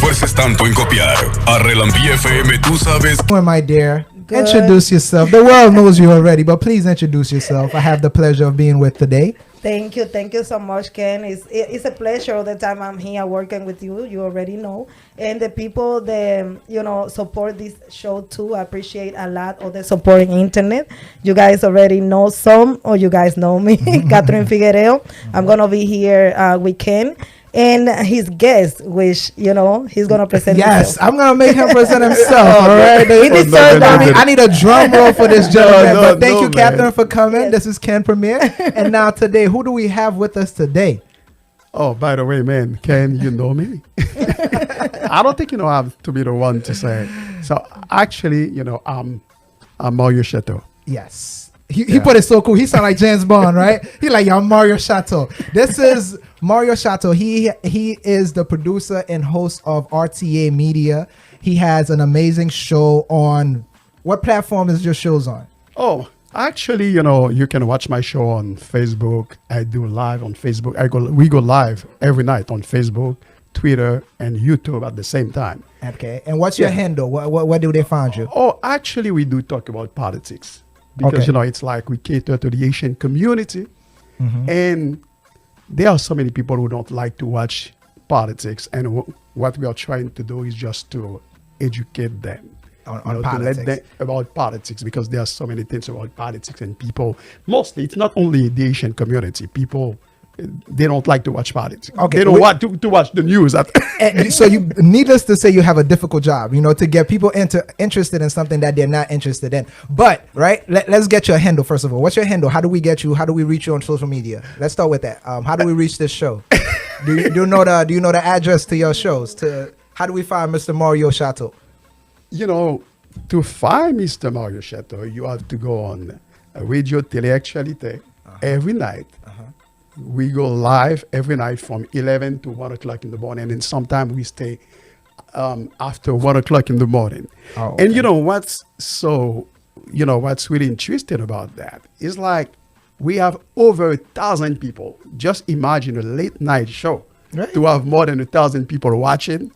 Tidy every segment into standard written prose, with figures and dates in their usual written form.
esfuerces tanto en copiar. A Relampi FM, tú sabes. My dear, Good. introduce yourself. The world knows you already, but please introduce yourself. I have the pleasure of being with today. Thank you so much, Ken. It's a pleasure all the time I'm here working with you. You already know, and the people that support this show too. I appreciate a lot of the supporting internet. You guys already know some, or you guys know me, Katherine Figuereo. I'm gonna be here with Ken and his guest, which he's gonna present. Yes, himself. I'm gonna make him present himself. All right, I need a drum roll for this gentleman. But thank you, Katherine, for coming. Yes. This is Ken Premier, and now today, who do we have with us today? Oh, by the way, man, Ken, you know me. I don't think I have to be the one to say. So actually, I'm Mario Chatau. Yes. He put it so cool. He sound like James Bond, right? He like, yo, I'm Mario Chatau. This is Mario Chatau. He is the producer and host of RTA Media. He has an amazing show on, what platform is your shows on? Oh, actually, you can watch my show on Facebook. I do live on Facebook. We go live every night on Facebook, Twitter, and YouTube at the same time. Okay. And what's your handle? What do they find you? Oh, actually, we do talk about politics. Because, it's like we cater to the Asian community. Mm-hmm. And there are so many people who don't like to watch politics. And what we are trying to do is just to educate them. On to let them about politics, because there are so many things about politics, and people, mostly, it's not only the Asian community, people, they don't like to watch politics. Okay, they don't want to watch the news. And so you, needless to say, you have a difficult job, to get people interested in something that they're not interested in. But let's get your handle first of all. What's your handle? How do we get you? How do we reach you on social media? Let's start with that. How do we reach this show? Do you know the address to your shows? How do we find Mr. Mario Chatau? To find Mr. Mario Chatau, you have to go on Radio Télé Actualité every night. We go live every night from 11 to 1 o'clock in the morning, and sometimes we stay after 1 o'clock in the morning. Oh, okay. And what's really interesting about that is like we have over 1,000 people. Just imagine a late night show to have more than 1,000 people watching.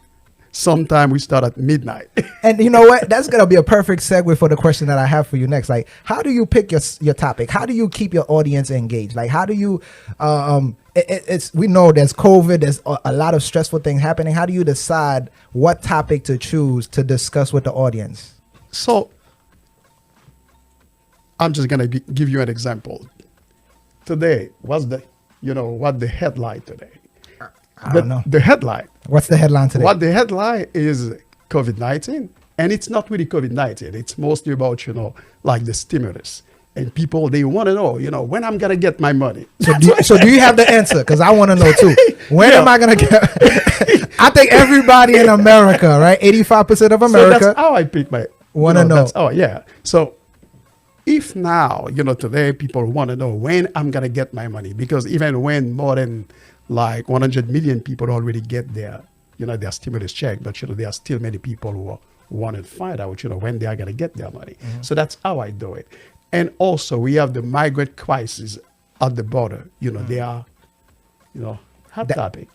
Sometime we start at midnight. And you know what? That's going to be a perfect segue for the question that I have for you next. Like, how do you pick your topic? How do you keep your audience engaged? Like, how do you, we know there's COVID, there's a lot of stressful things happening. How do you decide what topic to choose to discuss with the audience? So, I'm just going to give you an example. Today, what the headline today? I don't know. The headline. What's the headline today? What the headline is COVID-19. And it's not really COVID-19. It's mostly about, like the stimulus. And people, they want to know, when I'm going to get my money. So do you have the answer? Because I want to know too. When am I going to get? I think everybody in America, right? 85% of America. So that's how I pick my. Want to know. Oh, yeah. So if now, today people want to know when I'm going to get my money. Because even when more than like 100 million people already get their stimulus check, but there are still many people who want to find out, when they are going to get their money. Mm-hmm. So that's how I do it. And also we have the migrant crisis at the border. They are, hot topic.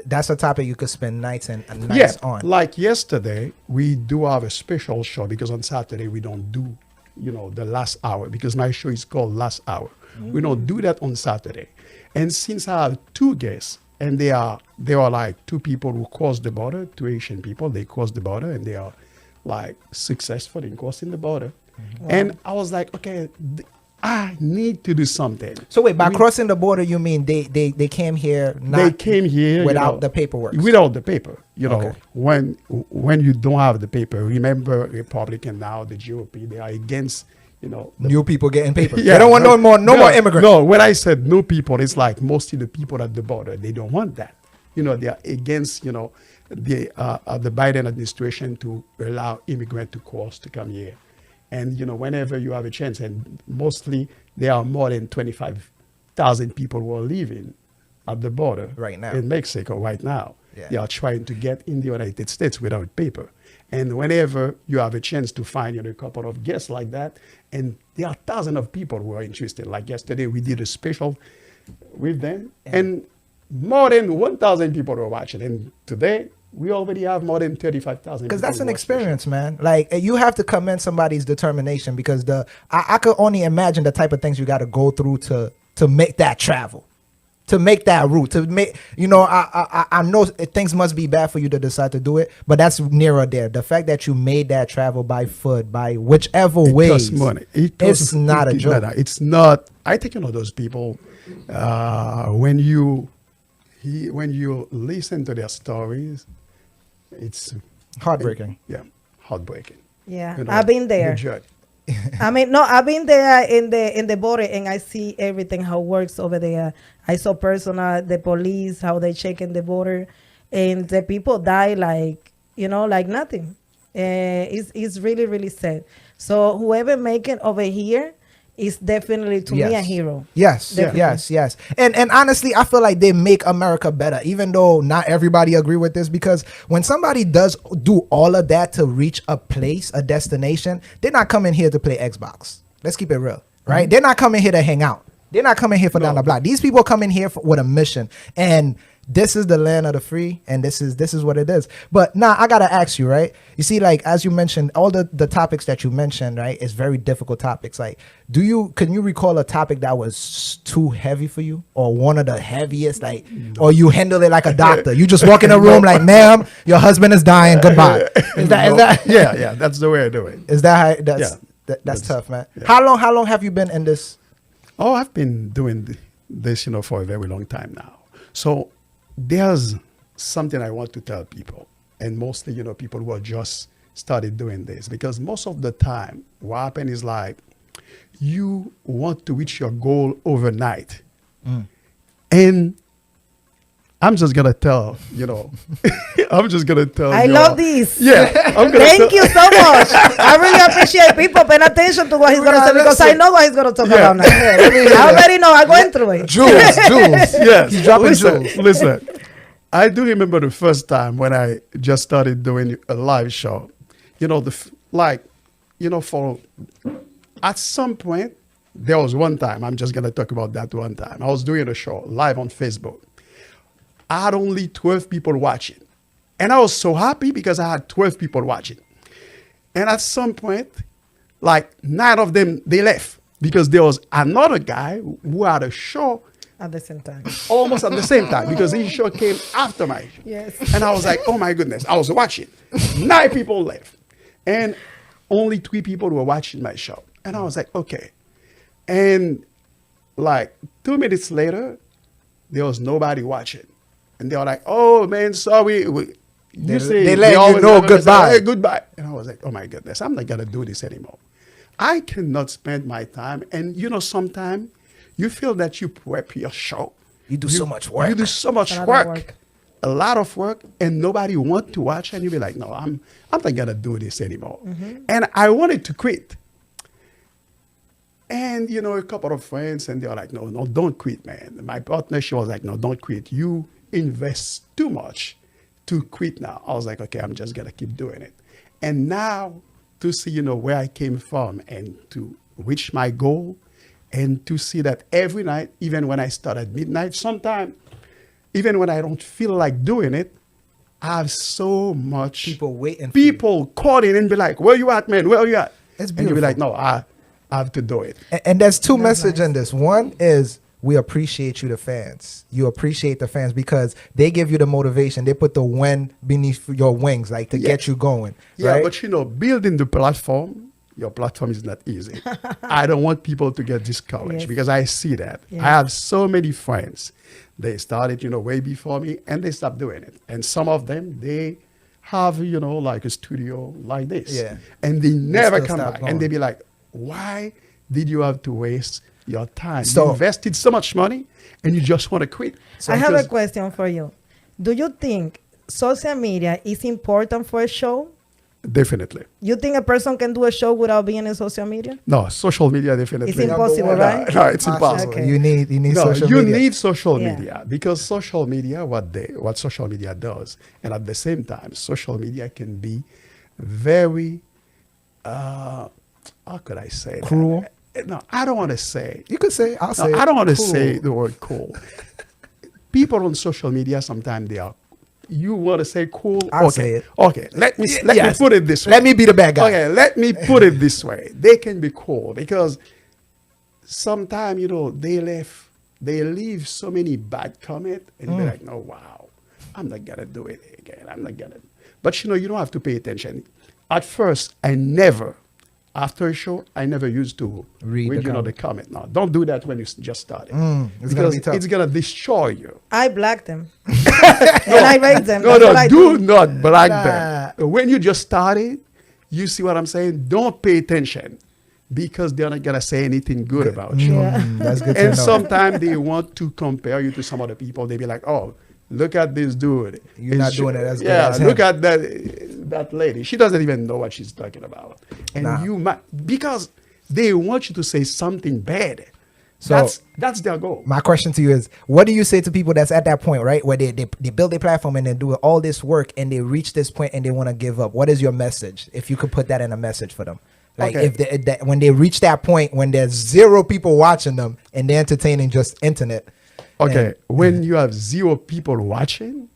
That's a topic you could spend nights and nights on. Like yesterday, we do have a special show because on Saturday we don't do, the last hour, because my show is called Last Hour. Mm-hmm. We don't do that on Saturday. And since I have two guests, and they are like two people who cross the border, two Asian people, they cross the border, and they are like successful in crossing the border. Mm-hmm. Wow. And I was like, okay, I need to do something. So wait, by crossing the border, you mean they came here? They came here without the paperwork. Without the paper, Okay. when you don't have the paper. Remember, Republican now, the GOP, they are against. New people getting paper. They don't want no more immigrants. No, when I said new people, it's like mostly the people at the border. They don't want that. They are against, the Biden administration to allow immigrants to cross to come here. And, whenever you have a chance, and mostly there are more than 25,000 people who are living at the border right now in Mexico right now. Yeah. They are trying to get in the United States without paper. And whenever you have a chance to find a couple of guests like that, and there are thousands of people who are interested. Like yesterday, we did a special with them, and more than 1,000 people were watching. And today, We already have more than 35,000. Because that's people an who watch the show. experience, man. Like you have to commend somebody's determination because I could only imagine the type of things you got to go through to make that travel, to make that route, to make I know things must be bad for you to decide to do it, but that's nearer there. The fact that you made that travel by foot, by whichever way, Costs money. It's not a joke. It's not. I think those people when you listen to their stories, it's Heartbreaking. Heartbreaking. Yeah, You know, I've been there. the judge. I mean, no, I've been there in the border, and I see everything how it works over there. I saw personal the police how they check in the border, and the people die like like nothing. It's really really sad. So whoever make it over here is definitely to me a hero. Yes, Definitely. yes. And honestly, I feel like they make America better, even though not everybody agree with this, because when somebody does do all of that to reach a place, a destination, they're not coming here to play Xbox. Let's keep it real, right? They're not coming here to hang out. They're not coming here for down the block. These people coming here with a mission, and this is the land of the free, and this is what it is. But now I gotta ask you, right? You see, like as you mentioned, all the topics that you mentioned, right, is very difficult topics. Like, can you recall a topic that was too heavy for you, or one of the heaviest, like, or you handle it like a doctor? You just walk in a room like, ma'am, your husband is dying. Goodbye. Is that? Yeah. That's the way I do it. Is that how? That's Yeah. tough, man. Yeah. How long have you been in this? Oh, I've been doing this, for a very long time now. So there's something I want to tell people, and mostly, people who are just started doing this, because most of the time, what happens is like you want to reach your goal overnight, and I'm just gonna tell, I'm just gonna tell. I love this. Yeah, Thank you so much. I really appreciate people paying attention to what he's gonna say, because I know what he's gonna talk about now. I already know. I'm going through it. Jules. Yes, He's dropping listen, jewels. listen. I do remember the first time when I just started doing a live show. For at some point, there was one time, I'm just gonna talk about that one time. I was doing a show live on Facebook. I had only 12 people watching. And I was so happy because I had 12 people watching. And at some point, like 9 of them, they left because there was another guy who had a show At the same time. almost at the same time, because his show came after my show. Yes. And I was like, oh my goodness, I was watching. 9 people left. And only 3 people were watching my show. And I was like, okay. And like 2 minutes later, there was nobody watching. And they were like, oh man, sorry. They let you know goodbye. Hey, goodbye. And I was like, oh my goodness, I'm not gonna do this anymore. I cannot spend my time. And sometimes you feel that you prep your show. You do so much work. You do so much work. A lot of work, and nobody want to watch. And you be like, no, I'm not gonna do this anymore. And I wanted to quit. And a couple of friends, and they were like, no, don't quit, man. My partner, she was like, no, don't quit. You invest too much to quit now. I was like, okay, I'm just gonna keep doing it. And now to see, where I came from, and to reach my goal, and to see that every night, even when I start at midnight, sometimes, even when I don't feel like doing it, I have so much People waiting for people calling and be like, where you at, man? Where are you at? It's And you be beautiful. like, no, I have to do it. And there's two messages in this. One is we appreciate you, the fans. You appreciate the fans because they give you the motivation. They put the wind beneath your wings, like to get you going. Yeah, right? but building the platform, your platform is not easy. I don't want people to get discouraged Yes. because I see that. Yes. I have so many friends. They started, way before me, and they stopped doing it. And some of them, they have, like a studio like this. Yeah. And they never still come stop back. going. And they be like, why did you have to waste your time? So- you invested so much money, and you just want to quit. I have a Because- question for you. Do you think social media is important for a show? Definitely. You think a person can do a show without being in social media? No, social media definitely. It's impossible, one. right? No, it's impossible. Okay. You need No, social you media. need social Yeah. media because social media, what social media does, and at the same time, social media can be very, how could I say that? Cruel? No, I don't want to say. You could say, I'll No, say I don't want to cool. say the word cool. People on social media, sometimes they are, you want to say cool? I'll okay. say it. Okay. Let me Yes. put it this way. Let me be the bad guy. Okay. Let me put it this way. They can be cool because sometimes they leave so many bad comments and be like, no, wow, I'm not gonna do it again. I'm not gonna. But you don't have to pay attention. At first, after a show, I never used to Read the the comment. No, don't do that when you just started. It's gonna be tough. It's gonna destroy you. I black them. And I rate them. No, That's what I do not black them. When you just started, you see what I'm saying? Don't pay attention because they're not gonna say anything good about you. That's good to And know. sometimes they want to compare you to some other people. They be like, "Oh, look at this dude. You're not doing it as good Yeah, as him." look at that lady. She doesn't even know what she's talking about." And you might, because they want you to say something bad. So that's their goal. my question to you is, what do you say to people that's at that point, right, where they build their platform and they do all this work and they reach this point and they want to give up? What is your message? If you could put that in a message for them. Like Okay. when they reach that point when there's 0 people watching them and they're entertaining just internet. Okay, when you have 0 people watching,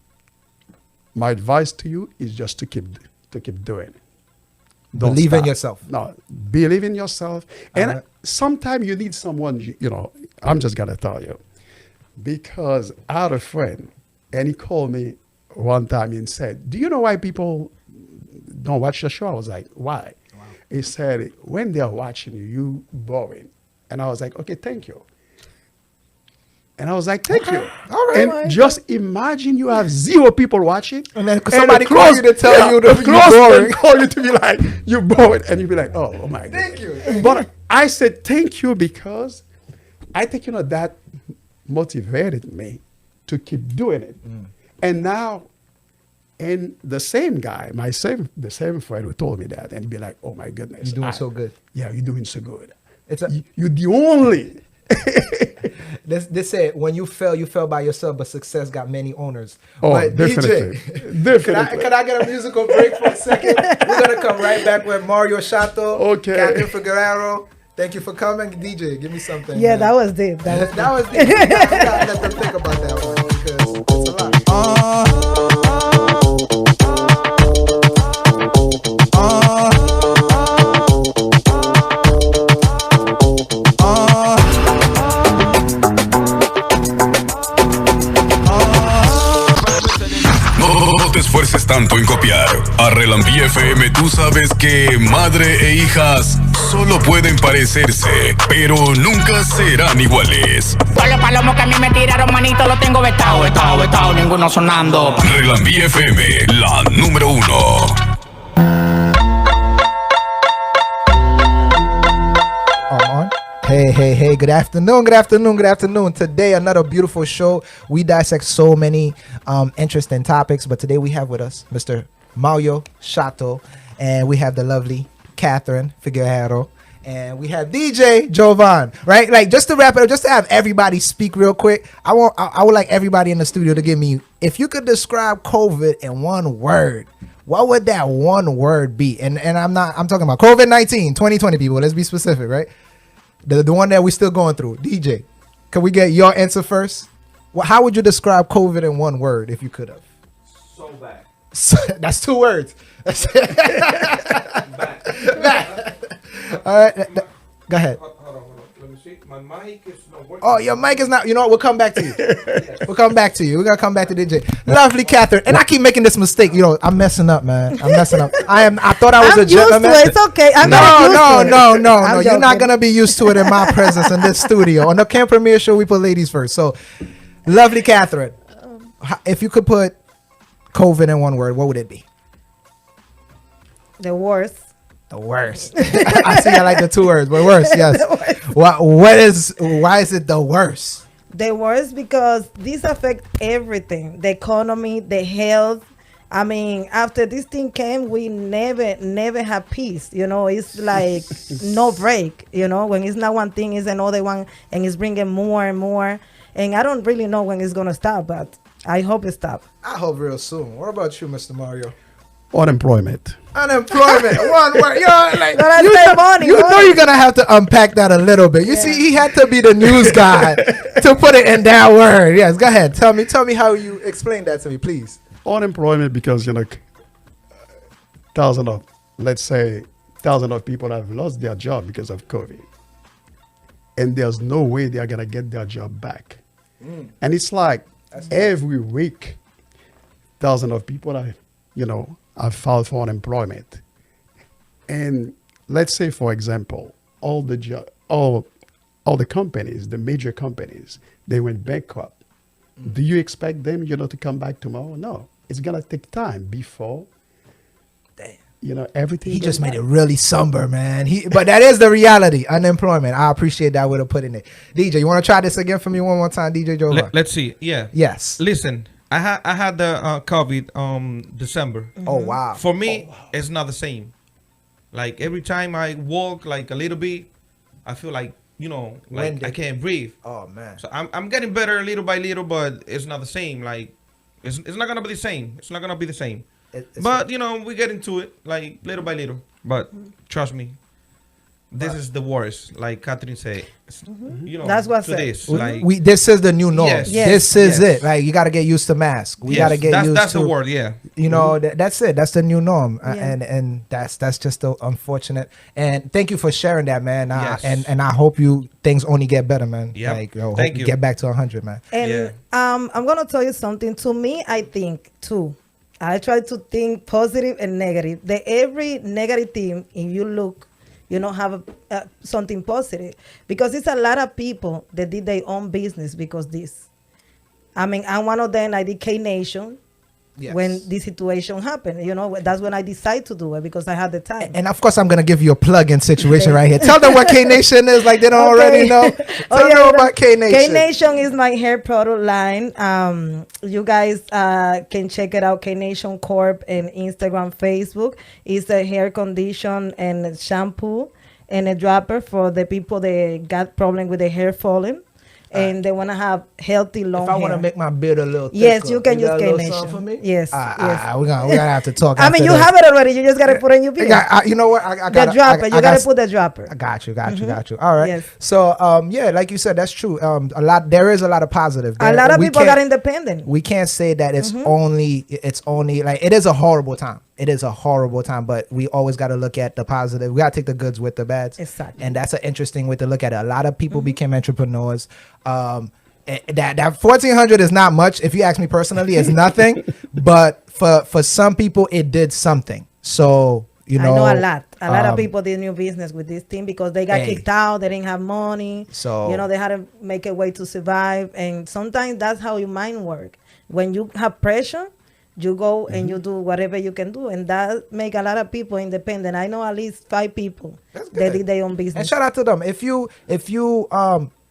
my advice to you is just to keep doing it. Don't Believe in stop. yourself. No, believe in yourself. And Uh-huh. sometimes you need someone, I'm just going to tell you. Because I had a friend, and he called me one time and said, do you know why people don't watch the show? I was like, why? Wow. He said, when they're watching you, you boring. And I was like, okay, thank you. And I was like, thank you. All right. And just imagine you have 0 people watching. And then somebody call you to tell you the you're boring. call you to be like, you're boring. And you be like, oh my God. Thank you. But I said, thank you because I think, that motivated me to keep doing it. And now, and the same guy, the same friend who told me that, and he'd be like, oh my goodness. You're doing so good. Yeah, you're doing so good. You're the only. They say when you fell by yourself, but success got many owners. Oh, but definitely. DJ, Definitely. Can I get a musical break for a second? We're gonna come right back with Mario Chatau, Okay. Katherine Figueroa. Thank you for coming, DJ. Give me something. Yeah, man. that was deep. That was deep. You gotta let them think about that one because it's a lot. No te esfuerces tanto en copiar. A Relambí FM tú sabes que madre e hijas solo pueden parecerse, pero nunca serán iguales. Todos los palomos que a mí me tiraron, manito, lo tengo vetado, ninguno sonando. Relambí FM, la número 1. On. Hey, good afternoon. Today, another beautiful show. We dissect so many interesting topics, but today we have with us Mr. Mario Chatau, and we have the lovely Katherine Figueroa, and we have DJ Jovan, right? Like, just to wrap it up, just to have everybody speak real quick, I would like everybody in the studio to give me, if you could describe COVID in one word, what would that one word be? And I'm talking about COVID-19, 2020 people, let's be specific, right? The one that we're still going through. DJ, can we get your answer first? Well, how would you describe COVID in one word if you could have? So bad. That's 2 words. Bad. All right. Go ahead. Hold on. Let me see. My mic is not working. Oh, your mic is not. You know what? We'll come back to you. We're going to come back to DJ. Lovely Katherine. And I keep making this mistake. I'm messing up, man. I thought I was I'm a used gentleman. to it. It's okay. I'm No. I'm You're not joking. going to be used to it in my presence in this studio. On the Camp Premiere show, we put ladies first. So, lovely Katherine. If you could put COVID in one word, what would it be? The worst. The worst. I see. I like the 2 words, but worse. Yes. Why is it the worst? The worst because this affect everything. The economy, the health. I mean, after this thing came, we never have peace. It's like no break. When it's not one thing, it's another one, and it's bringing more and more. And I don't really know when it's gonna stop, but I hope it stops. I hope real soon. What about you, Mr. Mario? Unemployment. One word. Money. You know you're gonna have to unpack that a little bit. You see, he had to be the news guy to put it in that word. Yes, go ahead. Tell me how you explain that to me, please. unemployment because, let's say, thousands of people have lost their job because of COVID. And there's no way they're going to get their job back. And it's like every week, thousands of people have filed for unemployment. And let's say, for example, all the companies, the major companies, they went bankrupt. Do you expect them, to come back tomorrow? No. It's going to take time before, everything. He just made it really somber, man. But that is the reality. Unemployment. I appreciate that way to put in it. DJ, you want to try this again for me one more time, DJ Joe? Let's see. Yeah. Yes. Listen, I had the COVID December. Oh wow. For me, it's not the same. Like every time I walk like a little bit, I feel like Winded. I can't breathe. Oh man. So I'm getting better little by little, but it's not the same. Like it's not gonna be the same. It's not gonna be the same. But we get into it like little by little. But trust me, this is the worst. Like Katherine said, That's what I to said. this. Like This is the new norm. Yes. This is Yes. it. Like you got to get used to mask. We yes, got to get used that's to. the word. Yeah. That's it. That's the new norm, Yeah. and that's just so unfortunate. And thank you for sharing that, man. Yes. And I hope things only get better, man. Yep. Like Thank hope you. get back to 100, man. And Yeah. I'm gonna tell you something. To me, I think too. I try to think positive and negative. Every negative thing, if you look, have something positive, because it's a lot of people that did their own business because this. I mean, I'm one of them. I did K Nation. Yes. When this situation happened, that's when I decided to do it because I had the time. And of course, I'm gonna give you a plug-in situation right here. Tell them what K Nation is, like they don't already know. Tell them about K Nation. K Nation is my hair product line. You guys can check it out. K Nation Corp and Instagram, Facebook. It's a hair condition and shampoo and a dropper for the people that got problem with the hair falling. And they want to have healthy long If I hair. want to make my beard a little thicker, Yes, you can use got a K little something for Nation. me? Yes, yes. We're gonna have to talk. I mean, after you this. have it already. You just got to put in your beard. You know what? I The got dropper. You got to put the dropper. I got you. All right. Yes. So, yeah, like you said, that's true. There is a lot of positive. A lot of people got independent. We can't say that it's only like it is a horrible time. It is a horrible time, but we always got to look at the positive. We got to take the goods with the bads. Exactly. And that's an interesting way to look at it. A lot of people became entrepreneurs. That 1,400 is not much. If you ask me personally, it's nothing. But for some people, it did something. So, I know a lot. A lot of people did new business with this thing because they got kicked out. They didn't have money. So they had to make a way to survive. And sometimes that's how your mind works. When you have pressure, you go and you do whatever you can do. And that make a lot of people independent. I know at least 5 people that did their own business. And shout out to them. If you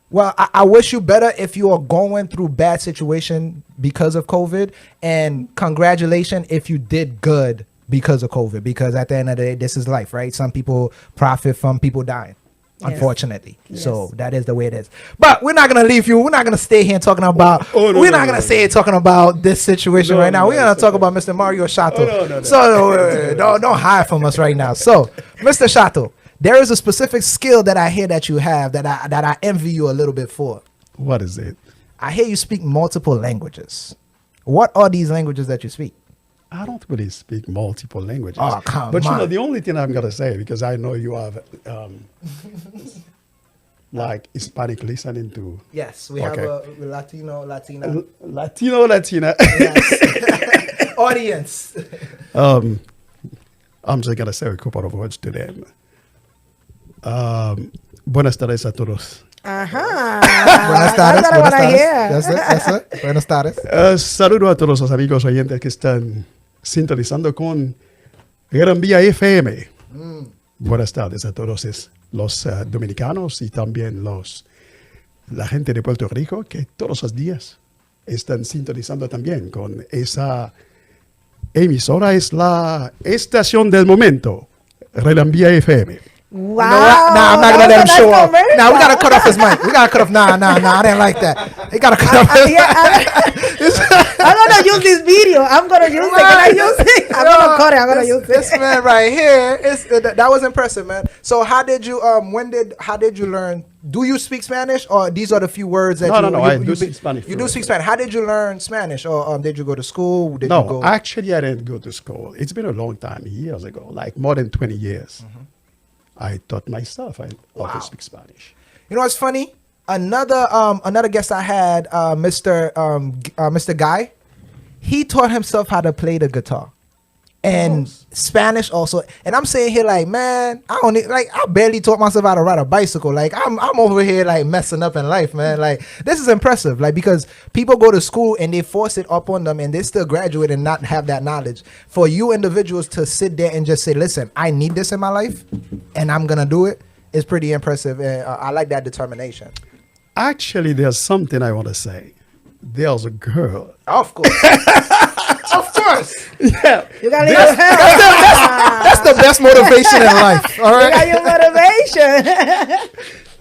well, I wish you better if you are going through bad situation because of COVID, and congratulations if you did good because of COVID, because at the end of the day, this is life, right? Some people profit from people dying, unfortunately. Yes. So that is the way it is. But we're not going to leave you. We're not going to stay here talking about, we're not going to stay here talking about this situation right now. We're going to talk about Mr. Mario Chatau. So don't hide from us right now. So, Mr. Chatau, there is a specific skill that I hear that you have that I envy you a little bit for. What is it? I hear you speak multiple languages. What are these languages that you speak? I don't really speak multiple languages. Oh, come but on. the only thing I'm gonna say, because I know you have like Hispanic listening to. Yes, we Okay. have a Latina Latina. yes. audience. I'm just gonna say a couple of words to them. Buenas tardes a todos. Ajá. Buenas tardes. That's what I Buenas wanna tardes. hear. That's it. Buenas tardes. Saludo a todos los amigos oyentes que están sintonizando con Gran Vía FM. Buenas tardes a todos los dominicanos y también la gente de Puerto Rico que todos los días están sintonizando también con esa emisora. Es la estación del momento, Gran Vía FM. Wow. Nah, I'm not gonna let him That was a show nice off. commercial. Nah, we gotta cut off his mic. We gotta cut off. Nah, I didn't like that. He gotta cut off his I'm gonna use this video. I'm gonna use it. Can I use it? I'm gonna cut it. I'm gonna use it. This man right here that was impressive, man. So how did you how did you learn? Do you speak Spanish, or these are the few words that No, I do speak Spanish. You do speak Spanish. How did you learn Spanish, or did you go to school? Did you No, go? actually, I didn't go to school. It's been a long time, years ago, like more than 20 years. I taught myself how to speak Spanish. You know what's funny? Another guest I had, Mr. Guy, he taught himself how to play the guitar and Spanish also. And I'm saying here like, man, I barely taught myself how to ride a bicycle. Like I'm over here like messing up in life, man. Like this is impressive. Like because people go to school and they force it up on them and they still graduate and not have that knowledge. For you individuals to sit there and just say, listen, I need this in my life and I'm gonna do it, is pretty impressive. And I like that determination. Actually, there's something I want to say. There's a girl. Of course. Of course. Yeah. You got a little help. That's the best motivation in life. All You right. got your motivation.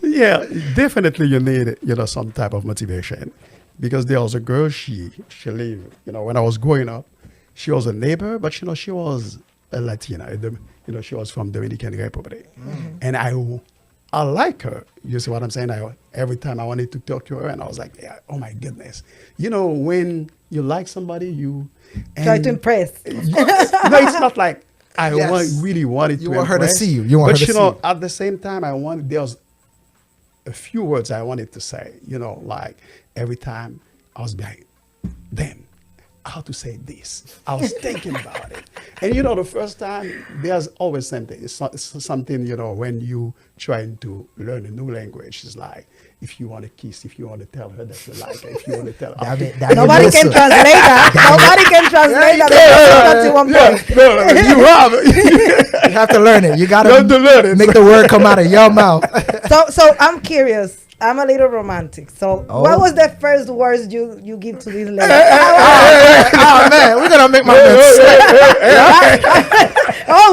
Yeah, definitely you need, some type of motivation. Because there was a girl, she lived, when I was growing up, she was a neighbor, but, she was a Latina. She was from Dominican Republic. And I like her. You see what I'm saying? Every time I wanted to talk to her, and I was like, yeah, oh my goodness. When you like somebody, Try to impress. No, it's not like I Yes. really wanted You to want her to impress, see you. You want but her to see you. at the same time, there's a few words I wanted to say, like every time I was like, damn, how to say this. I was thinking about it. And the first time, there's always something. It's something, when you trying to learn a new language, it's like, if you want to kiss, if you want to tell her that you like her, if you want to tell her. Nobody can translate that. Nobody can translate that. That's one point. No, You have to learn it. You you gotta have to learn it. make the word come out of your mouth. So I'm curious. I'm a little romantic. So what was the first words you give to this lady? Oh man, we're gonna make my man sweat.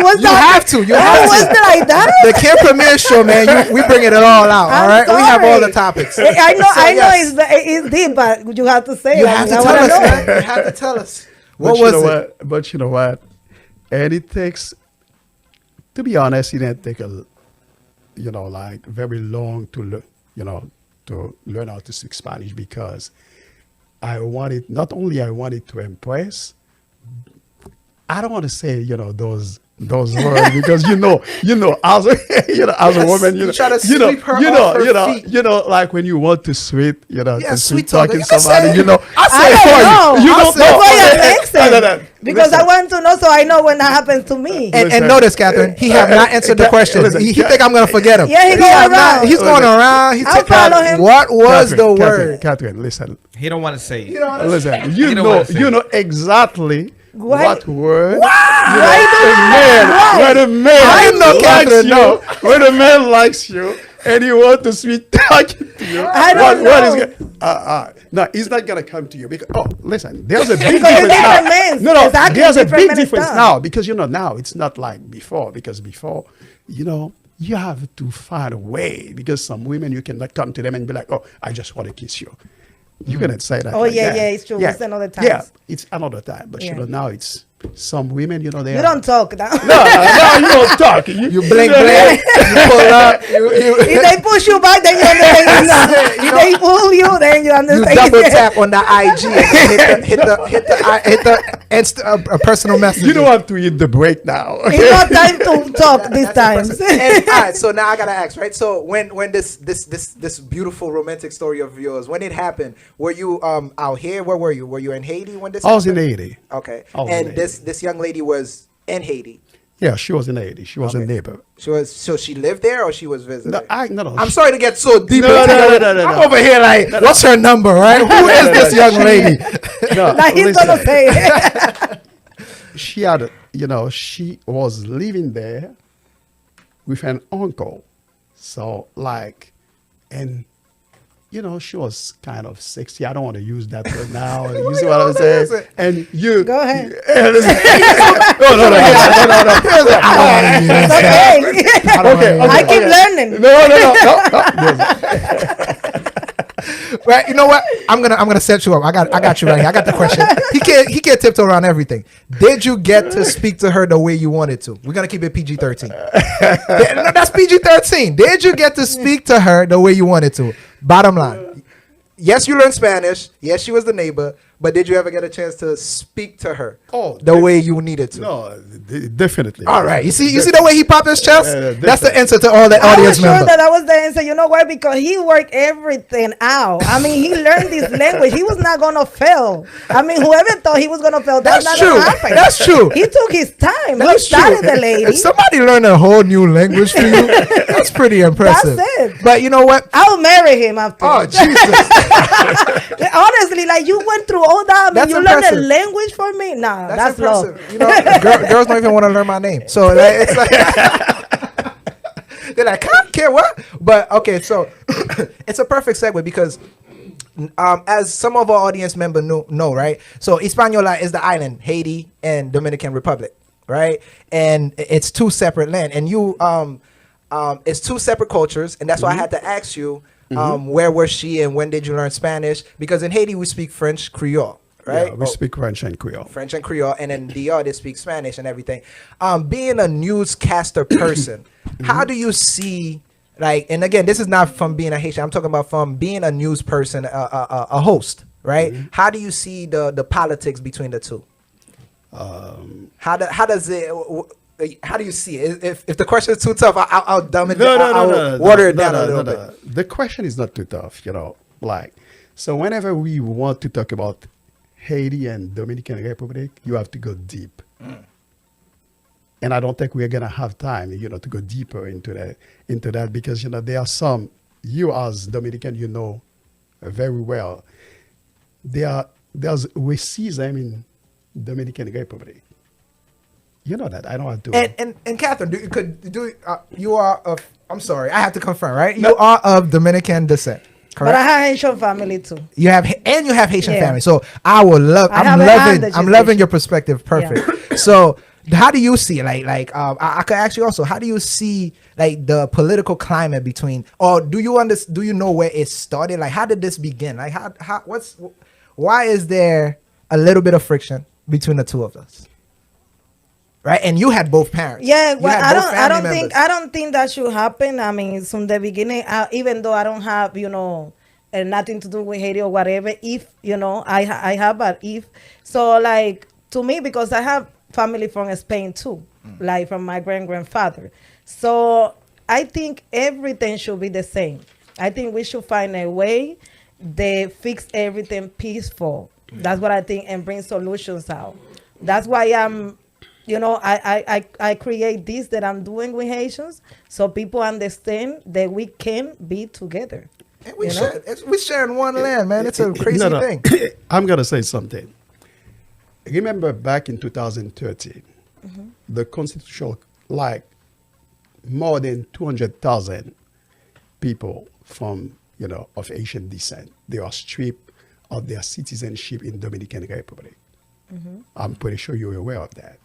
What's You that? have to. You have Was to. it like that? The Camp Premier show, man. We bringing it all out. I'm All right, we have all sorry. the topics. I know. So, I know. yes. It's deep, but you have to say You it. have to I tell wanna us, know. man. You have to tell us. What But you was know it? what? But you know what? And it takes, to be honest, it didn't take like very long to learn, to learn how to speak Spanish, because not only I wanted to impress, I don't want to say, those words, because as a woman, you try to sweep her off her feet. like when you want to sweet, to sweet sweet talking talking. somebody, I I know. don't That's why I'm know. asking. Because I want to know, so I know when that happens to me. And Listen. notice, Catherine, he have not answered the question. Listen, He think I'm gonna forget him. Yeah, he going have around. He's going Listen. around. He I'll follow him. What was the word? Catherine, listen. He don't want to say it. Listen, You don't wanna say you it. know exactly what word. Why When a man I know likes Catherine, you, no. when a man likes you, and he wants to sweet talking to you, I don't what know. is no, he's not gonna come to you because listen, there's a big Because difference it's now. different men. No, Exactly, there's a different big men difference style. now because now it's not like before. Because before, you have to find a way, because some women you cannot come to them and be like, oh, I just want to kiss you. You cannot say that. Oh, like yeah, that. yeah, it's true. It's another time. Yeah, it's another time. But Yeah. now it's some women, they You are- don't talk now. no, you don't talk. You blink, blink. You pull up. If they push you back, then you understand. If they pull you, then you You understand. double tap on the IG and hit the personal message. You don't have to hit the break now. It's not time to talk this time. And, all right, so now I gotta ask, right? So when this beautiful romantic story of yours, when it happened, were you out here? Where were you? Were you in Haiti when this? I was in happened? Haiti. Okay, I was in and Haiti. this young lady was in Haiti. Yeah, she was in Haiti. She was a neighbor. So she lived there or she was visiting? No. I'm sorry to get so deep. No, into no, it. no, no, I'm no. over here like, what's her number, right? Who is this young lady? No, Now he's listen. gonna say it. She had, she was living there with an uncle. So, and she was kind of sexy. I don't want to use that word now. You see what I'm saying? And you Go ahead. no. It's okay. I keep learning. No. Right, you know what? I'm gonna set you up. I got you right here. I got the question. He can't tiptoe around everything. Did you get to speak to her the way you wanted to? We're gonna keep it PG-13. No, that's PG-13. Did you get to speak to her the way you wanted to? Bottom line. Yes, you learned Spanish. Yes, she was the neighbor. But did you ever get a chance to speak to her the way you needed to? No, definitely. All right. You see the way he popped his chest? That's the answer to all the I was audience sure members. that was the answer. You know why? Because he worked everything out. I mean, he learned this language. He was not gonna fail. I mean, whoever thought he was gonna fail, that's not true. gonna happen. That's true. He took his time. That's He started true. the lady. If somebody learned a whole new language for you, that's pretty impressive. That's it. But you know what? I'll marry him after. Oh, Jesus. Honestly, like you went through all that. I mean, That's you learned impressive. a language for me. Nah, that's love. impressive. You know, girls don't even want to learn my name. So like, it's like they're like, I don't care what. But okay, so it's a perfect segue because as some of our audience members know, right? So Hispaniola is the island, Haiti and Dominican Republic, right? And it's two separate land, and it's two separate cultures, and that's why I had to ask you, where was she and when did you learn Spanish? Because in Haiti we speak French Creole, right? Yeah, we speak French and Creole. French and Creole, and in DR they speak Spanish and everything. Being a newscaster person, how do you see? Like, and again, this is not from being a Haitian. I'm talking about from being a news person, a host, right? How do you see the politics between the two? How do you see it? If the question is too tough, I'll dumb it down. I'll water it down a little bit. The question is not too tough, Like, so whenever we want to talk about Haiti and Dominican Republic, you have to go deep. And I don't think we're gonna have time, to go deeper into that because there are some you as Dominican, very well. There's racism in Dominican Republic. You know that. I don't have to. And Catherine, you are of? I'm sorry, I have to confirm, right? You are of Dominican descent, correct? But I have Haitian family too. You have Haitian Yeah. family. So I'm loving your perspective. Perfect. So how do you see it? I could ask you also, how do you see like the political climate between, or do you know where it started? Like, how did this begin? Like, why is there a little bit of friction between the two of us? Right, and you had both parents. Yeah, well, I don't think that should happen. I mean, from the beginning, even though I don't have, nothing to do with Haiti or whatever. If I have, but if so, like to me, because I have family from Spain too, like from my grandfather. So I think everything should be the same. I think we should find a way to fix everything peaceful. That's what I think, and bring solutions out. That's why I'm. I create this that I'm doing with Haitians so people understand that we can be together. And we sharing one land, man. It's a crazy thing. I'm going to say something. Remember back in 2013, the Constitution, like more than 200,000 people from, of Haitian descent, they are stripped of their citizenship in Dominican Republic. I'm pretty sure you're aware of that.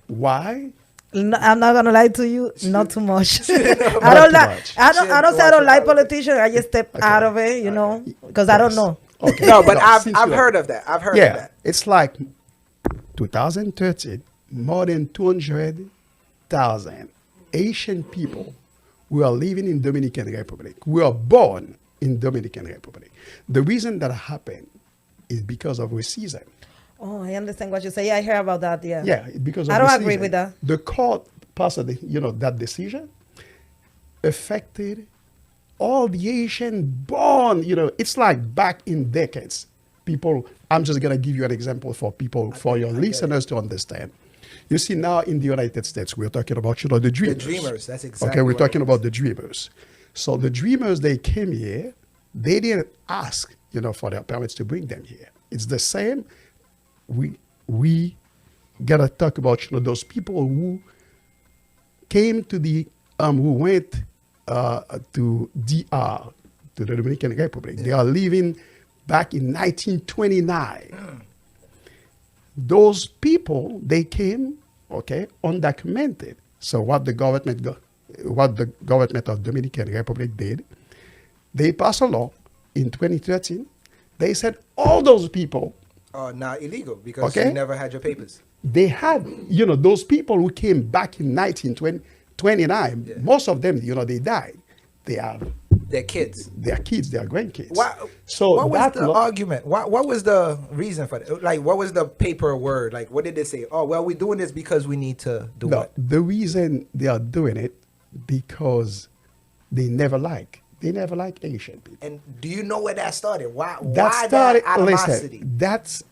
Why? No, I'm not gonna lie to you. Not too much. I don't like. I don't say I don't like politicians. I just step out of it, because I don't know. Okay. No, but I've heard of that. I've heard of that. It's like 2013, more than 200,000 Asian people who are living in Dominican Republic, who are born in Dominican Republic. The reason that happened is because of racism. Oh, I understand what you say. Yeah, I hear about that. Yeah. Yeah, because of I don't racism. agree with that. The court passed, that decision affected all the Asian born. It's like back in decades. People. I'm just gonna give you an example for your listeners to understand. You see, now in the United States, we're talking about the dreamers. The dreamers. That's exactly. Okay, we're talking about the dreamers. So the dreamers, they came here. They didn't ask, for their parents to bring them here. It's the same. We gotta talk about those people who came to the who went to DR to the Dominican Republic. They are living back in 1929. Those people, they came, okay, undocumented. So what the government of Dominican Republic did, they passed a law in 2013. They said all those people, Now illegal because Okay. you never had your papers. they had, those people who came back in 1929, most of them, they died. They have Their kids. their kids, their grandkids. So what was that the argument? What was the reason for that? Like, what was the paper word? Like, what did they say? Oh, well, we're doing this because we need to do No, what? the reason they are doing it because they never like Asian people. And do you know where that started? Why Started, that animosity? listen,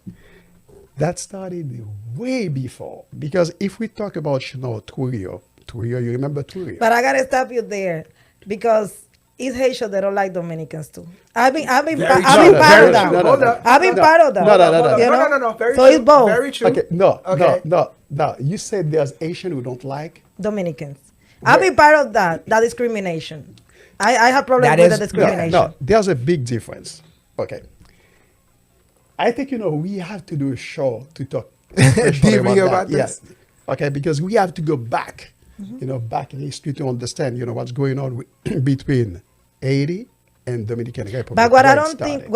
that started way before. Because if we talk about Trujillo, you remember Trujillo? But I gotta stop you there because it's Haitian that don't like Dominicans too. I've been part of that. I've been part of that. No. Very so true. it's both Very true. Okay, no. You said there's Asian who don't like. Dominicans. I've been part of that discrimination. I have problems with the discrimination. No, there's a big difference. Okay. I think, we have to do a show to talk Deeply about this? Yes. Okay, because we have to go back, back in history to understand, what's going on between Haiti and Dominican Republic. But what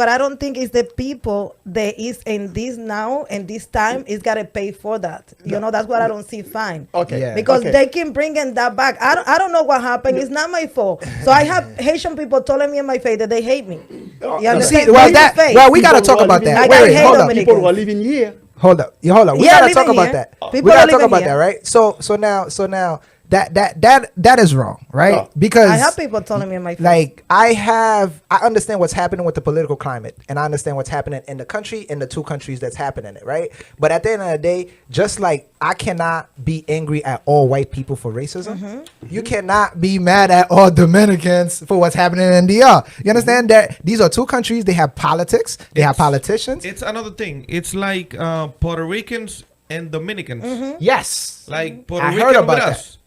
I don't think is the people that is in this now and this time is gotta pay for that. That's what I don't see fine. Okay. Yeah. Because okay. they keep bringing that back. I don't know what happened. It's not my fault. So I have Haitian people telling me in my face that they hate me. You understand? See, well, In the face. we gotta talk about that. I Wait, hate hold up. Dominicans. People who are living here. Hold up. We Yeah, gotta talk living about here. that. People We are gotta talk living about here. that, right? So now that is wrong, right? No. Because I have people telling me in my face. like I understand what's happening with the political climate, and I understand what's happening in the country, in the two countries that's happening it, right? But at the end of the day, just like I cannot be angry at all white people for racism, you cannot be mad at all Dominicans for what's happening in DR. You understand that these are two countries, they have politics, they have politicians. It's another thing. It's like Puerto Ricans and Dominicans. Yes. Like Puerto I Rican heard about with that. us.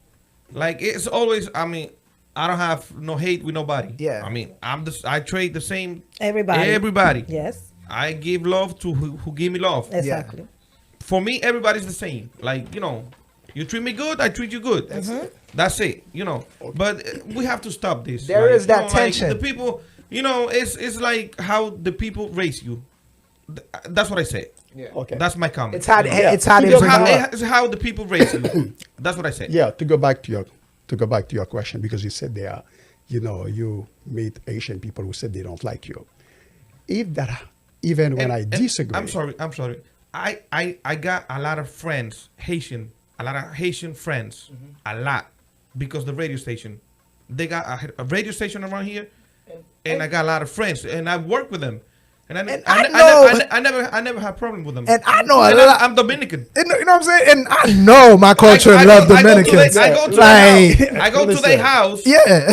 Like it's always. I mean, I don't have no hate with nobody. Yeah. I mean, I trade the same. Everybody. Yes. I give love to who give me love. Exactly. For me, everybody's the same. Like you treat me good, I treat you good. That's it. But we have to stop this. There is that tension. Like the people. It's like how the people raise you. That's what I say. Yeah. Okay. That's my comment. It's how they It's bring you up. it's how the people raise you. That's what I say. Yeah, to go back to your question, because you said there, you meet Asian people who said they don't like you. Even when I disagree. I'm sorry. I got a lot of friends, a lot of Haitian friends, a lot, because the radio station. They got a radio station around here, and I got a lot of friends, and I work with them. And I never had problem with them. And I know I'm Dominican. You know what I'm saying? And I know my culture and love Dominicans. I go to their house. Yeah.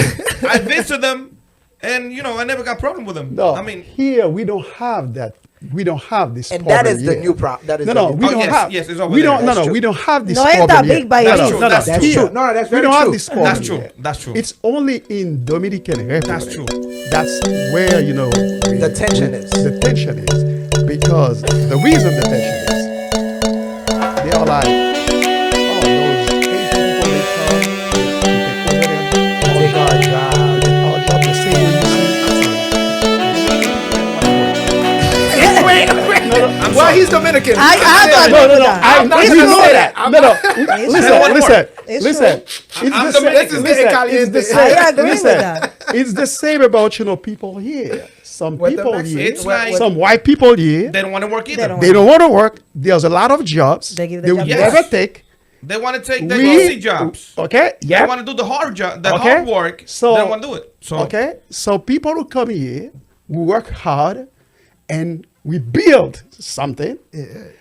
I visit them, and I never got problem with them. No, I mean, here we don't have that. We don't have this. And problem that is the here. new problem. That is No, the no, new we problem. don't yes, have. yes, it's over we there. don't. No, That's no, true. we don't have this No, it's problem that here. big by No, any no, means. no, That's here. true. No, that's very We don't true. have this problem. That's true. here. That's true. It's only in Dominican Republic. That's true. That's where The tension is. The tension is because the reason the tension is they are like, oh, those Asian people they come, they take over our job, the same way you see. I'm Well, sorry. he's Dominican. I have to agree with that. I'm not It's going to true. say that. It's Listen. I'm It's the Dominican. same. This is It's the caliente. same. I agree with Listen, that. It's the same about people here. Some What the people Mexican- here, It's like- some white people here, They don't want to work either. don't they don't want to work. There's a lot of jobs They give the they will job Yes. never take. They want to take the We- easy jobs. Okay. They Yeah. want to do the hard job, the Okay. hard work. So- they don't want to do it. So Okay. So people who come here, we work hard, and we build something. They're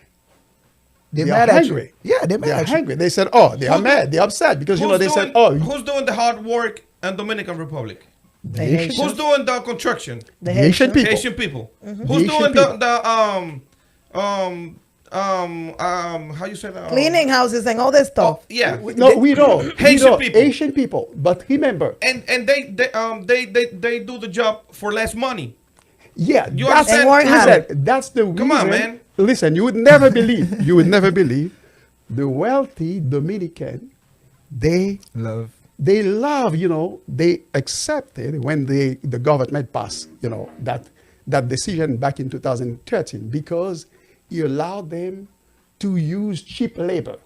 They mad are at you. hungry. Yeah, they're They mad are at you. hungry. They said, "Oh, they are Who's mad. They're upset because they said, oh, who's doing the hard work in Dominican Republic? The Asian- Haitians. Who's doing the construction? The Asian Haitians. people. Asian people. The Who's Asian doing people. the how you say that? Cleaning houses and all this stuff. Oh, yeah. No, we don't. Haitian people. Asian people. But remember, And they do the job for less money. yeah, You that's, understand? And work harder. listen, that's the reason. Come on, man. Listen, you would never believe. You would never believe the wealthy Dominican. They Love. love, they accepted when the government passed, that decision back in 2013 because it allowed them to use cheap labor.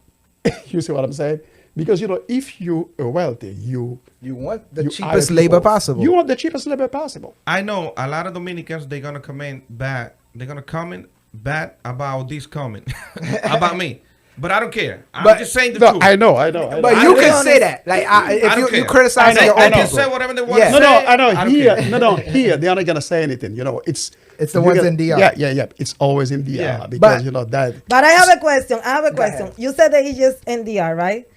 You see what I'm saying? Because, if you are wealthy, you want the you cheapest hire labor people. possible. You want the cheapest labor possible. I know a lot of Dominicans. They're gonna comment bad. They're gonna comment bad about this comment about me. But I don't care. I'm But- just saying the No, truth. I know. But I you don't can care. say that. Like, if I don't you care. criticize I your know, own They people. can say whatever they want Yeah. to No, say. I know. don't Here, care. here they're not gonna say anything. It's the you ones get- in DR. Yeah. It's always in DR Yeah. because But- that. But I have a question. ahead. You said that he just NDR, right?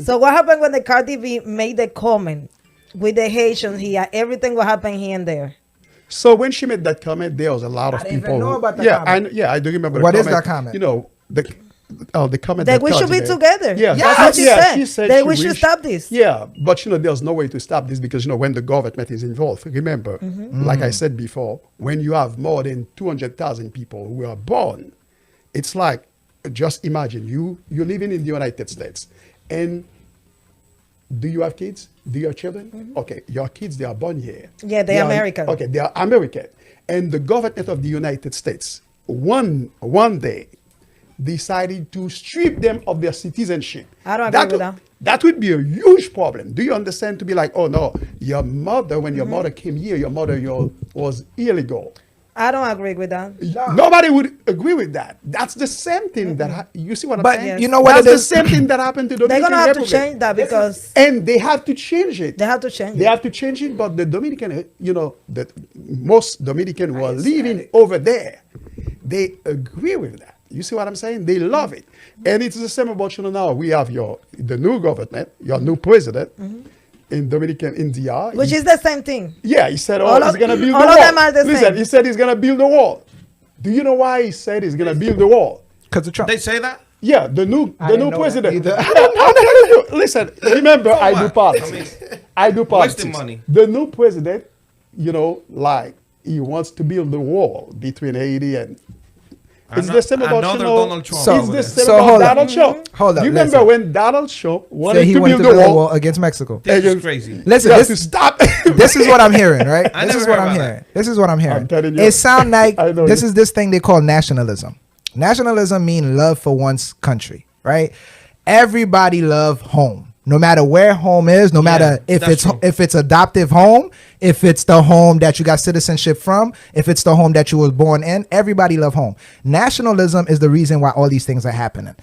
So what happened when the Cardi B made the comment with the Haitians here? Everything will happen here and there. So when she made that comment, there was a lot of I didn't even people. know about the yeah, comment. I do remember. What the is comment. that comment? The comment That we should be Cardi made. together. Yeah, That's what she said. She said That we should stop this. Yeah, but there's no way to stop this because when the government is involved. Remember, like I said before, when you have more than 200,000 people who are born, it's like just imagine you're living in the United States, and do you have kids? Do you have children? Okay, your kids, they are born here. Yeah, they're American. Okay, they are American. And the government of the United States, one day, decided to strip them of their citizenship. I don't agree with that. That would be a huge problem. Do you understand? To be like, oh no, your mother, when your mother came here, your mother was illegal. I don't agree with that. Nobody would agree with that. That's the same thing you see what I'm But saying? you know what That's it the is? same thing that happened to the They're Dominican gonna have to Republic. change that because And they have to change it. they have to change They it. have to change it, but the Dominican, that most Dominican who are living over there, they agree with that. You see what I'm saying? They love it. And it's the same about now. We have the new government, your new president in Dominican, in DR. Which is the same thing. Yeah, he said, All he's of- going to build all the of wall. them are the Listen, same. he said he's going to build the wall. Do you know why he said he's going to build the wall? Because of Trump. They say that. Yeah, the new didn't know that president. either. I'm telling you. Listen, remember, I do what? politics. I do politics. Wasting money. The new president, like he wants to build the wall between Haiti and. It's the same about Another Donald Trump. So- it's the same so about hold up. Donald Trump. Hold up, You remember listen. when Donald Trump So wanted he to wanted build to the build a wall? wall against Mexico. This Hey, is crazy. Listen, You have this, to stop. this is what I'm hearing, right? I This is never what heard I'm about hearing. This is what I'm hearing. I'm telling you. It sounds like I know this you. is this thing they call nationalism. Nationalism means love for one's country, right? Everybody love home. No matter where home is, no matter that's true. if it's adoptive home, if it's the home that you got citizenship from, if it's the home that you was born in, everybody love home. Nationalism is the reason why all these things are happening.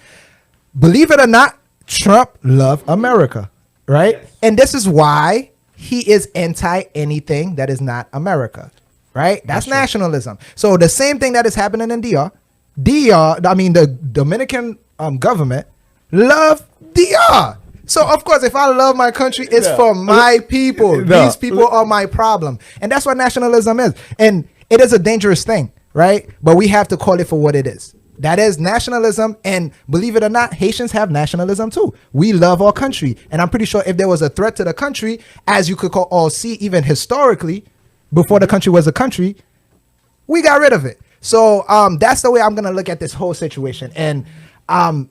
Believe it or not, Trump love America, right? Yes. And this is why he is anti anything that is not America, right? That's nationalism. So the same thing that is happening in the Dominican government love DR. So of course, if I love my country, it's Yeah. for my people. No. These people are my problem, and that's what nationalism is. And it is a dangerous thing, right? But we have to call it for what it is. That is nationalism, and believe it or not, Haitians have nationalism too. We love our country, and I'm pretty sure if there was a threat to the country, as you could call or see, even historically, before the country was a country, we got rid of it. So that's the way I'm gonna look at this whole situation. And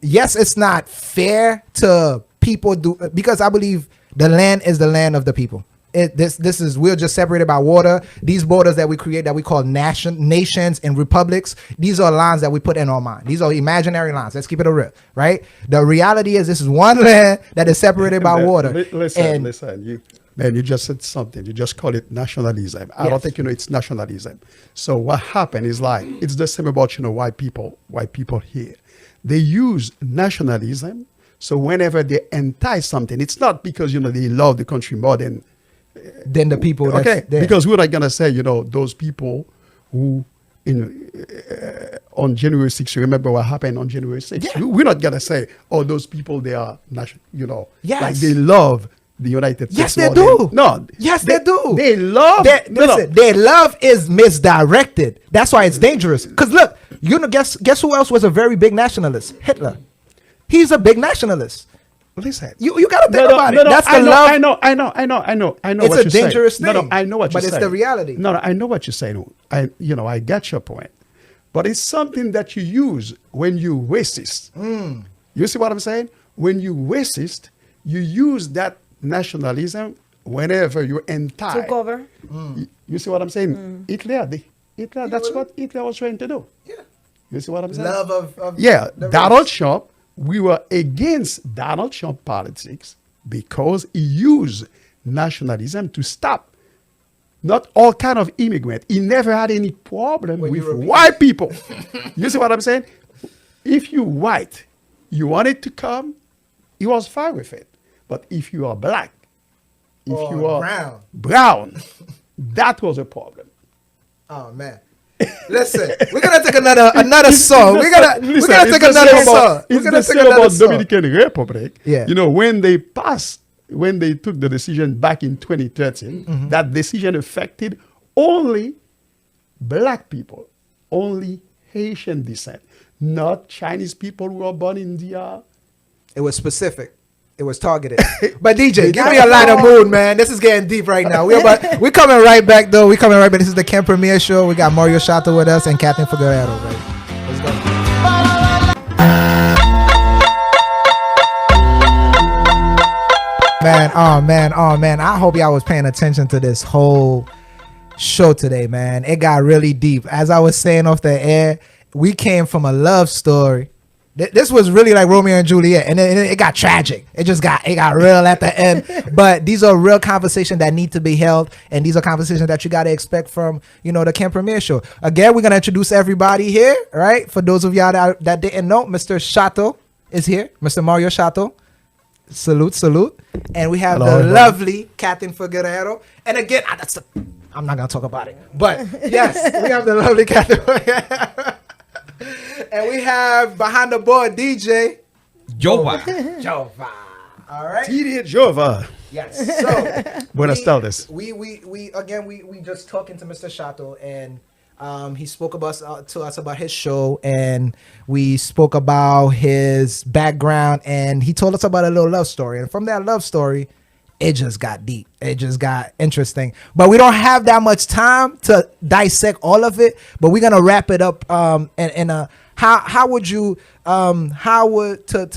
yes, it's not fair to people because I believe the land is the land of the people. This is we're just separated by water. These borders that we create that we call nations and republics, these are lines that we put in our mind. These are imaginary lines. Let's keep it real, right? The reality is this is one land that is separated by water. Listen, you just said something. You just call it nationalism. I don't Yes. think it's nationalism. So what happened is it's the same about white people here. They use nationalism. So whenever they entice something, it's not because they love the country more than Then the people that's okay. there. Because we're not gonna say those people who on January 6th. You remember what happened on January 6th? Yeah. We're not gonna say those people they are Yes. like they love the United States. Yes, they more do. than- No. Yes, they do. They love. Listen, their love is misdirected. That's why it's dangerous. Because look, You know, guess who else was a very big nationalist? Hitler. He's a big nationalist. Listen, You gotta think about it. That's the I know, love. I know. It's what a you're saying. dangerous No, thing, I know what you're but saying. it's the reality. No, I know what you're saying. I get your point, but it's something that you use when you racist. You see what I'm saying? When you racist, you use that nationalism whenever you're entitled. To cover. You see what I'm saying? Hitler, that's what Hitler was trying to do. Yeah. You see what I'm saying? Love of Yeah, the Donald race. Trump, we were against Donald Trump politics because he used nationalism to stop not all kind of immigrant. He never had any problem with Europeans. white people. You see what I'm saying? If you white, you wanted to come, he was fine with it. But if you are black, if Or you are brown. that was a problem. Oh man. Listen, we're gonna take another song. We're gonna take It's another the same song. It's We're gonna the take same another about song. Dominican Republic. Yeah. You know, when they took the decision back in 2013, that decision affected only black people, only Haitian descent, not Chinese people who were born in DR. It was specific. It was targeted. But DJ, give me a lighter mood, man. This is getting deep right now. We're coming right back, though. We're coming right back. This is the Camp Premier Show. We got Mario Chatau with us and Katherine Figueroa, right? Let's go. Man. I hope y'all was paying attention to this whole show today, man. It got really deep. As I was saying off the air, we came from a love story. This was really like Romeo and Juliet, and then it got tragic. It got real at the end. But these are real conversations that need to be held, and these are conversations that you got to expect from, the Camp Premier Show. Again, we're gonna introduce everybody here, right? For those of y'all that didn't know, Mr. Chatau is here, Mr. Mario Chatau. Salute. And we have the lovely Katherine Figueroa. And again, I'm not gonna talk about it, but yes, we have the lovely Katherine. And we have behind the board DJ Jova. Jova. All right. TD Jova. Yes. So Buenas tardes. We just talking to Mr. Chatau, and he spoke to us about his show, and we spoke about his background, and he told us about a little love story, and from that love story, it just got deep. It just got interesting. But we don't have that much time to dissect all of it. But we're gonna wrap it up. How would to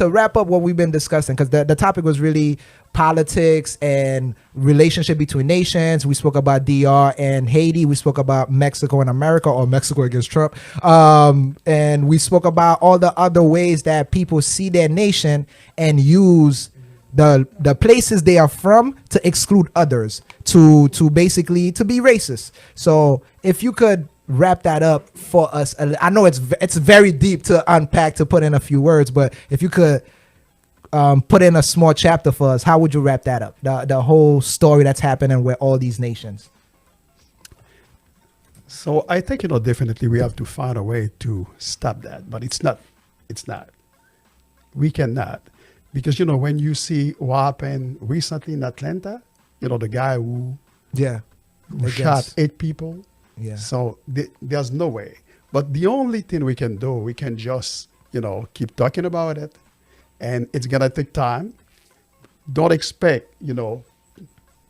wrap up what we've been discussing? Because the topic was really politics and relationship between nations. We spoke about DR and Haiti. We spoke about Mexico and America, or Mexico against Trump. And we spoke about all the other ways that people see their nation and use the places they are from to exclude others, to basically to be racist. So if you could wrap that up for us, I know it's very deep to unpack, to put in a few words, but if you could put in a small chapter for us, how would you wrap that up? The whole story that's happening with all these nations. So I think, definitely we have to find a way to stop that, but it's not. We cannot. Because, when you see what happened recently in Atlanta, the guy who shot 8 people. Yeah. So there's no way. But the only thing we can do, we can just, keep talking about it. And it's going to take time. Don't expect,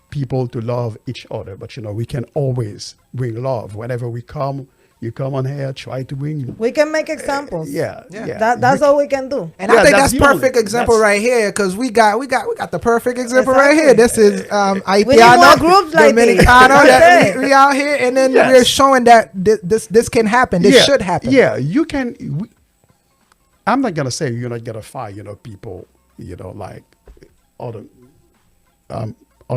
people to love each other. But, we can always bring love. Whenever we come, you come on here, try to bring. We can make examples. Yeah. That's all we can do. And I think that's the perfect only- example that's- right here, because we got the perfect example right here. Exactly. This is We need more groups like this. Dominicano, that That's it. we out here, and then Yes. we're showing that this can happen. This should happen. Yeah, you can. I'm not gonna say you're not gonna find, people, like other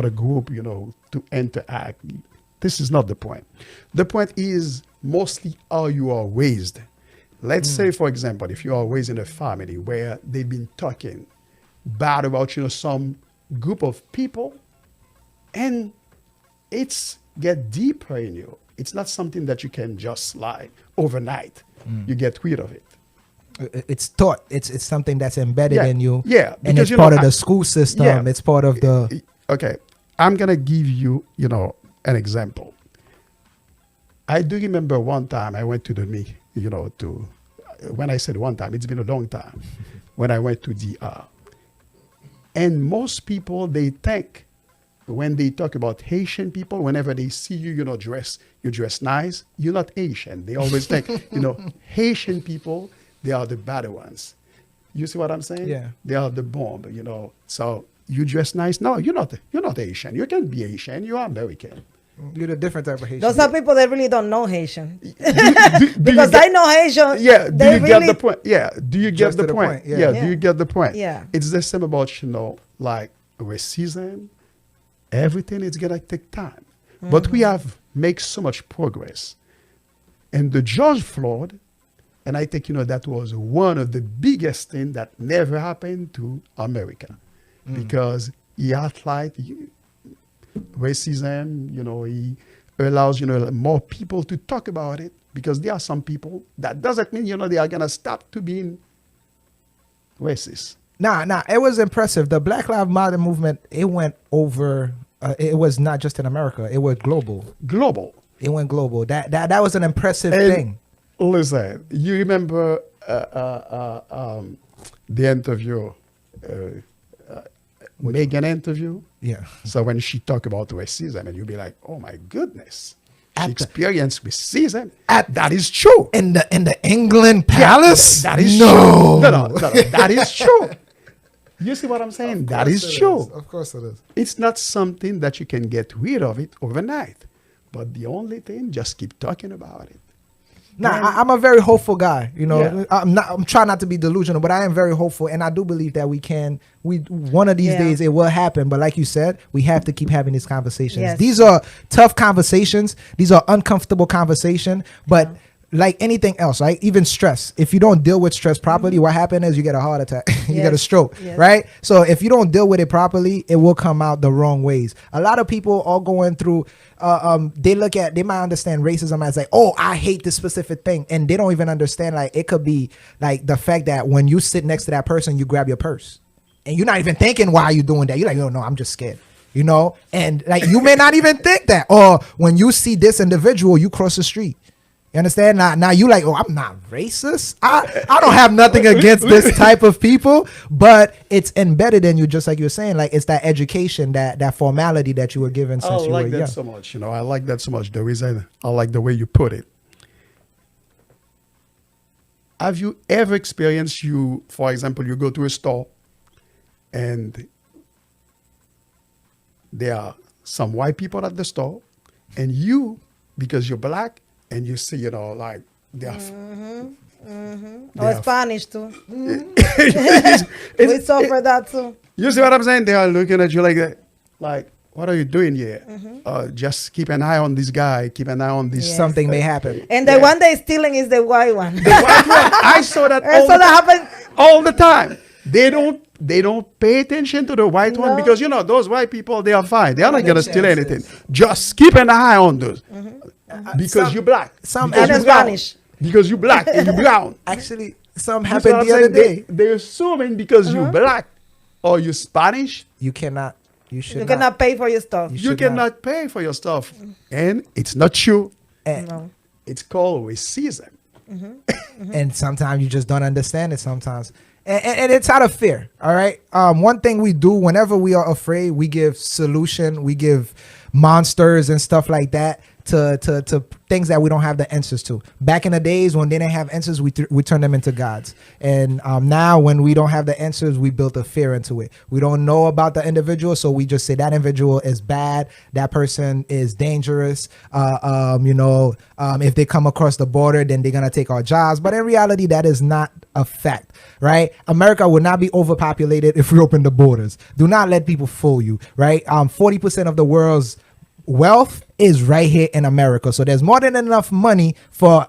group, to interact. This is not the point. The point is mostly how you are raised. Let's say, for example, if you are raised in a family where they've been talking bad about, some group of people, and it's get deeper in you. It's not something that you can just overnight. You get rid of it. It's taught. It's something that's embedded in you. Yeah, and because, it's part of the school system. yeah. It's part of the. Okay, I'm gonna give you, an example. I do remember one time I went to the to, when I said one time, it's been a long time, when I went to DR. And most people, they think when they talk about Haitian people, whenever they see you, you dress nice, you're not Haitian. They always think, Haitian people, they are the bad ones. You see what I'm saying? Yeah. They are the bomb, So you dress nice. No, you're not Haitian. You can be Haitian. You are American. You're a different type of Haitian. Those are people that really don't know Haitian. Do Because I know Haitian. Yeah, do they you really, get the point? Yeah, do you get Just the to the point? point, yeah. Do you get the point? Yeah. It's the same about, like racism, everything is gonna take time. But we have made so much progress. And the George Floyd, and I think, that was one of the biggest things that never happened to America. Because he highlighted racism, he allows, more people to talk about it, because there are some people, that doesn't mean, they are going to stop to being racist. Nah, it was impressive. The Black Lives Matter movement, it went over, it was not just in America, it was global. It went global. That was an impressive thing. Listen, you remember the interview, Megan interview? Yeah. So when she talk about racism, and you'll be like, oh my goodness, she experienced racism. That is true. In the England Palace? That is no. true. No, that is true. You see what I'm saying? That is true. Of course it is. It's not something that you can get rid of it overnight. But the only thing, just keep talking about it. I'm a very hopeful guy. Yeah. I'm trying not to be delusional, but I am very hopeful, and I do believe that one of these days it will happen. But like you said, we have to keep having these conversations. Yes. These are tough conversations. These are uncomfortable conversations, but like anything else, right? Even stress. If you don't deal with stress properly, what happens is you get a heart attack, you get a stroke, right? So if you don't deal with it properly, it will come out the wrong ways. A lot of people are going through, they might understand racism as like, oh, I hate this specific thing. And they don't even understand, like, it could be like the fact that when you sit next to that person, you grab your purse and you're not even thinking, why are you doing that? You're like, no, I'm just scared. And like, you may not even think that. Or when you see this individual, you cross the street. You understand? Now you like, oh, I'm not racist. I don't have nothing against this type of people, but it's embedded in you, just like you were saying. Like, it's that education, that formality that you were given since you were young. I like that so much. I like that so much. The reason I like the way you put it. Have you ever experienced, for example, you go to a store and there are some white people at the store, and you, because you're black, and you see, like, they are... Or Spanish, too. We suffer that, too. You see what I'm saying? They are looking at you like that. Like, what are you doing here? Just keep an eye on this guy. Keep an eye on this. Yes. Something may happen. And the one they're stealing is the white one. The white one. I saw that happens all the time. They don't pay attention to the white one, because, those white people, they are fine. They are not going to steal anything. Just keep an eye on those. Because you're black. And in Spanish. Because you're black and you're brown. Actually, some happened the other day. They're assuming because you're black or you're Spanish, you cannot pay for your stuff. You cannot pay for your stuff. And it's not true. No. It's called racism. And sometimes you just don't understand it sometimes. And it's out of fear. All right. One thing we do whenever we are afraid, we give solution, we give monsters and stuff like that to things that we don't have the answers to. Back in the days when they didn't have answers, we turn them into gods. And now when we don't have the answers, we build a fear into it. We don't know about the individual, so we just say that individual is bad, that person is dangerous. If they come across the border, then they're gonna take our jobs. But in reality, that is not a fact, right? America would not be overpopulated if we open the borders. Do not let people fool you, right? 40% of the world's wealth is right here in America. So there's more than enough money for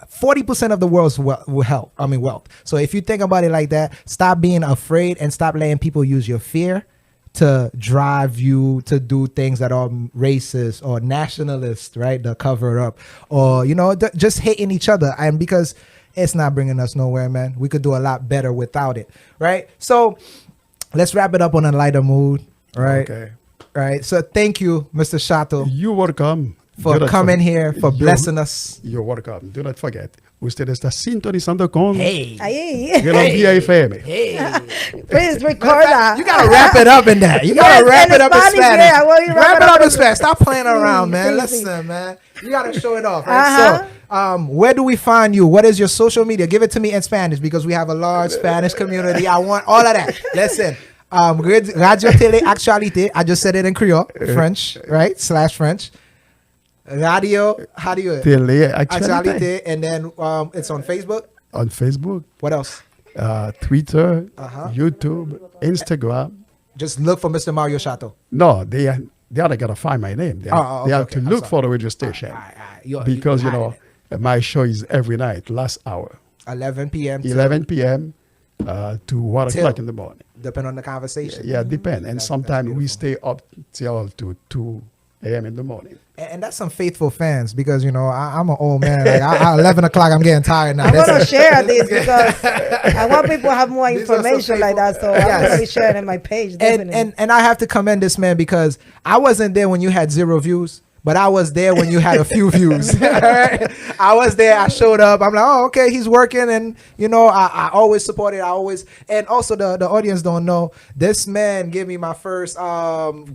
40% of the world's wealth. So if you think about it like that, stop being afraid and stop letting people use your fear to drive you to do things that are racist or nationalist, right? To cover it up, or, just hating each other. And because it's not bringing us nowhere, man. We could do a lot better without it, right? So let's wrap it up on a lighter mood, right? Okay. Right. So thank you, Mr. Shato. You're welcome. For coming here, for blessing us. You're welcome. Do not forget, Ustedes están sintonizando con Hey. Ahí. Relambía FM. Hey. Please record that. You gotta wrap it up in that. You gotta Yes, wrap in it up in Spanish, Spanish. yeah, I want you to Wrap it up in in Spanish. Stop playing around, Sí, man. sí, Listen, man. You gotta show it off, right? So, where do we find you? What is your social media? Give it to me in Spanish because we have a large Spanish community. I want all of that. Listen. Radio Télé Actualité. I just said it in Creole, French, right? / French. Radio, how do you? Télé Actualité, and then it's on Facebook. On Facebook, What else? Twitter, Uh-huh. YouTube, Instagram. Just look for Mr. Mario Chatau. No, they are not gonna find my name. They okay, have okay. to I'm look sorry. for the radio station because you know my show is every night, last hour, 11 p.m. till 11 p.m. To 1 Till- o'clock in the morning. depending on the conversation. Yeah, depend. And That's sometimes we beautiful. stay up till to 2 a.m. in the morning. And that's some faithful fans because, you know, I'm an old man. Like, 11 o'clock, I'm getting tired now. I'm That's gonna it. share this because I want people to have more These are some information like that. So I'm Yes. gonna be sharing in my page. Definitely. And I have to commend this man because I wasn't there when you had 0 views, but I was there when you had a few views. Alright? I was there. I showed up. I'm like, oh, okay, he's working, and you know, I always support it. And also the audience don't know this man gave me my first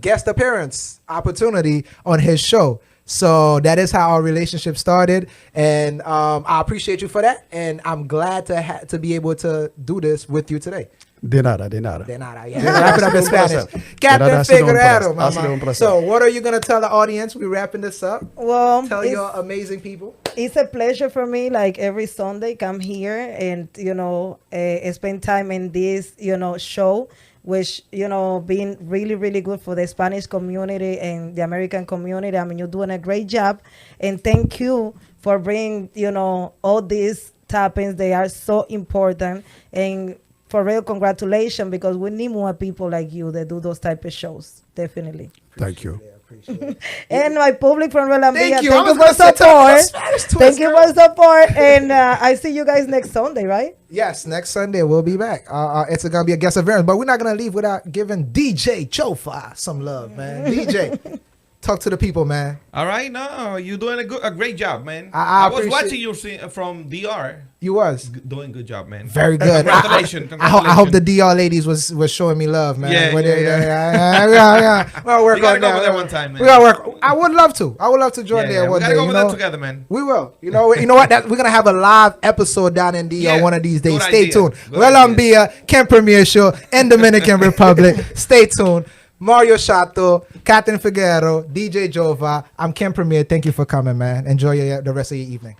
guest appearance opportunity on his show. So that is how our relationship started, and I appreciate you for that. And I'm glad to be able to do this with you today. De nada, de nada. De nada, yeah. Wrap it up in Spanish. De Catherine nada, ha sido un Figueroa, placer. Ha sido un mama. placer. So, what are you going to tell the audience? We're wrapping this up. well, Tell it's- your amazing people. it's a pleasure for me, like every Sunday come here and spend time in this show, which being really really good for the Spanish community and the American community. I mean, you're doing a great job, and thank you for bringing all these topics. They are so important, and for real, congratulations, because we need more people like you that do those type of shows. Definitely. Thank you. And my public from Relambia, Thank you. thank I you was for gonna say, tell me the support. Spanish twist, Thank you girl. for support. And I see you guys next Sunday, right? Yes, next Sunday we'll be back. It's going to be a guest appearance, but we're not going to leave without giving DJ Chofa some love, man. DJ, talk to the people, man. All right, no, you're doing a great job, man. I was appreciate- watching you from DR. You was Doing good job, man. very good. Congratulations. I hope the DR ladies was showing me love, man. Yeah, When yeah, they- yeah. yeah. We'll work We gotta on go that. over there one time, man. We gotta work. I would love to. I would love to join there we one gotta day. go You over there know? together, man. We will. You know what? We're gonna have a live episode down in DR Yeah, one of these days. good Stay idea. tuned. Good Relambia Can Premiere Show in Dominican Republic. Stay tuned. Mario Chatau, Katherine Figueroa, DJ Jova. I'm Ken Premier. Thank you for coming, man. Enjoy the rest of your evening.